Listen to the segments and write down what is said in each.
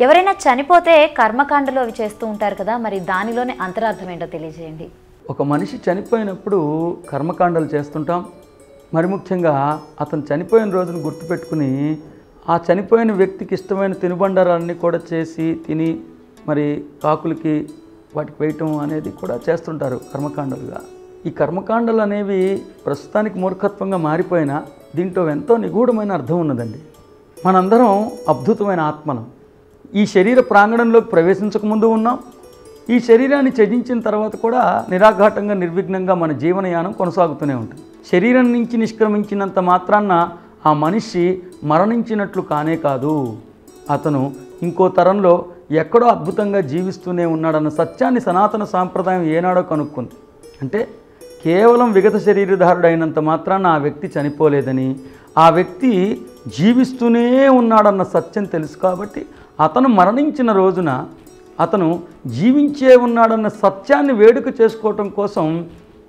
ఎవరైనా చనిపోతే కర్మకాండలు అవి చేస్తూ ఉంటారు కదా, మరి దానిలోనే అంతరార్థం ఏంటో తెలియజేయండి. ఒక మనిషి చనిపోయినప్పుడు కర్మకాండలు చేస్తుంటాం. మరి ముఖ్యంగా అతను చనిపోయిన రోజును గుర్తుపెట్టుకుని ఆ చనిపోయిన వ్యక్తికి ఇష్టమైన తినుబండారాన్ని కూడా చేసి తిని మరి కాకులకి వాటికి వేయటం అనేది కూడా చేస్తుంటారు కర్మకాండలుగా. ఈ కర్మకాండలు అనేవి ప్రస్తుతానికి మూర్ఖత్వంగా మారిపోయినా దీంట్లో ఎంతో నిగూఢమైన అర్థం ఉన్నదండి. మనందరం అద్భుతమైన ఆత్మలం. ఈ శరీర ప్రాంగణంలోకి ప్రవేశించకముందు ఉన్నాం. ఈ శరీరాన్ని త్యజించిన తర్వాత కూడా నిరాఘాటంగా నిర్విఘ్నంగా మన జీవనయానం కొనసాగుతూనే ఉంటుంది. శరీరం నుంచి నిష్క్రమించినంత మాత్రాన ఆ మనిషి మరణించినట్లు కానే కాదు, అతను ఇంకో తరంలో ఎక్కడో అద్భుతంగా జీవిస్తూనే ఉన్నాడన్న సత్యాన్ని సనాతన సాంప్రదాయం ఏనాడో కనుక్కుంది. అంటే కేవలం విగత శరీరధారుడైనంత మాత్రాన ఆ వ్యక్తి చనిపోలేదని, ఆ వ్యక్తి జీవిస్తూనే ఉన్నాడన్న సత్యం తెలుసు. కాబట్టి అతను మరణించిన రోజున అతను జీవించే ఉన్నాడన్న సత్యాన్ని వేడుక చేసుకోవటం కోసం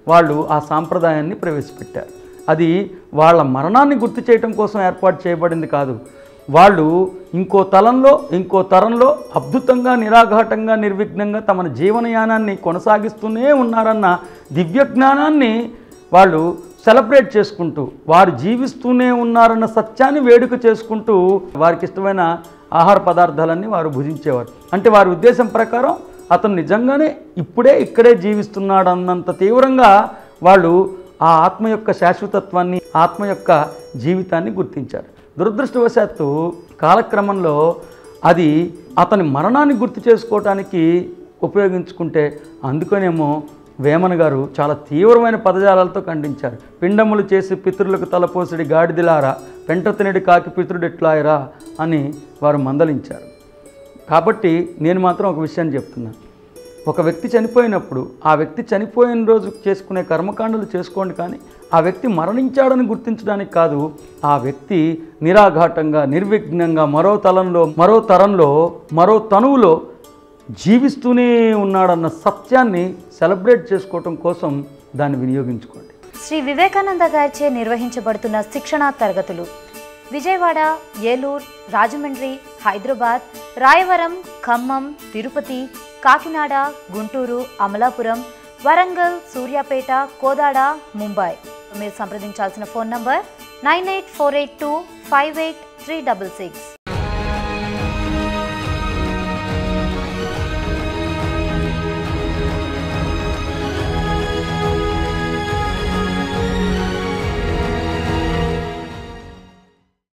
వాళ్ళు ఆ సాంప్రదాయాన్ని ప్రవేశపెట్టారు. అది వాళ్ళ మరణాన్ని గుర్తు చేయటం కోసం ఏర్పాటు చేయబడింది కాదు. వాళ్ళు ఇంకో తరంలో అద్భుతంగా నిరాఘాటంగా నిర్విఘ్నంగా తమ జీవనయానాన్ని కొనసాగిస్తూనే ఉన్నారన్న దివ్యజ్ఞానాన్ని వాళ్ళు సెలబ్రేట్ చేసుకుంటూ, వారు జీవిస్తూనే ఉన్నారన్న సత్యాన్ని వేడుక చేసుకుంటూ వారికి ఇష్టమైన ఆహార పదార్థాలన్నీ వారు భుజించేవారు. అంటే వారి ఉద్దేశం ప్రకారం అతను నిజంగానే ఇక్కడే జీవిస్తున్నాడన్నంత తీవ్రంగా వాళ్ళు ఆ ఆత్మ యొక్క శాశ్వతత్వాన్ని, ఆత్మ యొక్క జీవితాన్ని గుర్తించారు. దురదృష్టవశాత్తు కాలక్రమంలో అది అతని మరణాన్ని గుర్తు చేసుకోవటానికి ఉపయోగించుకుంటే, అందుకనేమో వేమన గారు చాలా తీవ్రమైన పదజాలాలతో ఖండించారు. పిండములు చేసి పితరులకు తలపోసిడి గాడిదిలారా, పెంటతినడి కాకి పితరుడు ఎట్లాయరా అని వారు మందలించారు. కాబట్టి నేను మాత్రం ఒక విషయాన్ని చెప్తున్నాను. ఒక వ్యక్తి చనిపోయినప్పుడు ఆ వ్యక్తి చనిపోయిన రోజు చేసుకునే కర్మకాండలు చేసుకోండి, కానీ ఆ వ్యక్తి మరణించాడని గుర్తించడానికి కాదు. ఆ వ్యక్తి నిరాఘాటంగా నిర్విఘ్నంగా మరో తరంలో మరో తనువులో జీవిస్తూనే ఉన్నాడన్న సత్యాన్ని సెలబ్రేట్ చేసుకోవటం కోసం దాన్ని వినియోగించుకోండి. శ్రీ వివేకానంద గారిచే నిర్వహించబడుతున్న శిక్షణా తరగతులు విజయవాడ, ఏలూరు, రాజమండ్రి, హైదరాబాద్, రాయవరం, ఖమ్మం, తిరుపతి, కాకినాడ, గుంటూరు, అమలాపురం, వరంగల్, సూర్యాపేట, కోదాడ, ముంబై. మీరు సంప్రదించాల్సిన ఫోన్ నంబర్ 9848258366.